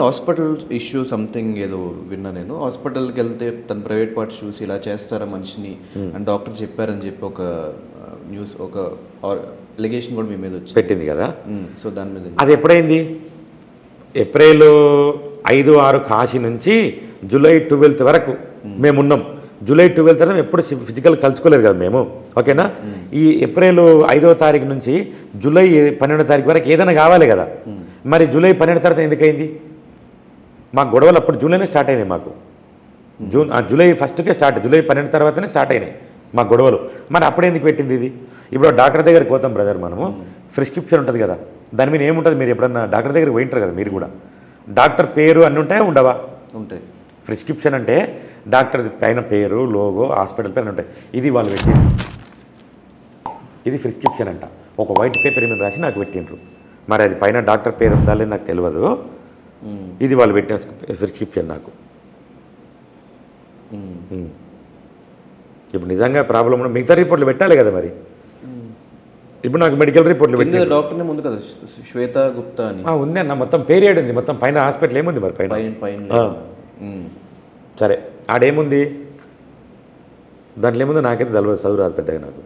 Hospital issue something ఏదో విన్నా నేను. హాస్పిటల్‌కి వెళ్తే తను ప్రైవేట్ పార్ట్స్ చూసి ఇలా చేస్తారా మనిషిని అని డాక్టర్ చెప్పారని చెప్పి ఒక న్యూస్ ఒక అలిగేషన్ కూడా మీ మీద వచ్చింది. పెట్టింది కదా. సో దాని మీద అది ఎప్పుడైంది? ఏప్రిల్ 5, 6 కాశీ నుంచి జూలై 12 వరకు మేమున్నాం. జూలై 12 తర్వాత ఎప్పుడు ఫిజికల్ కలుసుకోలేదు కదా మేము, ఓకేనా. ఈ ఏప్రిల్ 5వ తారీఖు నుంచి జూలై 12వ తారీఖు వరకు ఏదైనా కావాలి కదా. మరి జూలై 12 తర్వాత ఎందుకైంది? మా గొడవలు అప్పుడు జూలైనే స్టార్ట్ అయినాయి మాకు. జూలై 1కే స్టార్ట్, జూలై 12 తర్వాతనే స్టార్ట్ అయినాయి మా గొడవలు. మరి అప్పుడు ఎందుకు పెట్టింది ఇది? ఇప్పుడు డాక్టర్ దగ్గరికి పోతాం బ్రదర్, మనము ప్రిస్క్రిప్షన్ ఉంటుంది కదా, దాని మీద ఏముంటుంది? మీరు ఎప్పుడన్నా డాక్టర్ దగ్గరికి పోయింటారు కదా మీరు కూడా. డాక్టర్ పేరు అన్నీ ఉంటాయా ఉండవా? ఉంటాయి. ప్రిస్క్రిప్షన్ అంటే డాక్టర్ పైన పేరు, లోగో, హాస్పిటల్ పేరు ఉంటాయి. ఇది వాళ్ళు పెట్టిండ్రు, ఇది ప్రిస్క్రిప్షన్ అంట. ఒక వైట్ పేపర్ మీద రాసి నాకు పెట్టిండ్రు. మరి అది పైన డాక్టర్ పేరు ఉందా లేదు నాకు తెలియదు. ఇది వాళ్ళు పెట్టిన ప్రిస్క్రిప్షన్ నాకు. ఇప్పుడు నిజంగా ప్రాబ్లం ఉన్న మిగతా రిపోర్ట్లు పెట్టాలి కదా మరి. ఇప్పుడు నాకు మెడికల్ రిపోర్ట్లు పెట్టి డాక్టర్నే ముందు కదా శ్వేత గుప్తా అని ఉంది అన్న, మొత్తం పేరు ఉంది, మొత్తం పైన హాస్పిటల్ ఏముంది మరి పైన. సరే ఆడేముంది దాంట్లో ఏముంది నాకైతే చదువు రాదు పెద్దగా నాకు.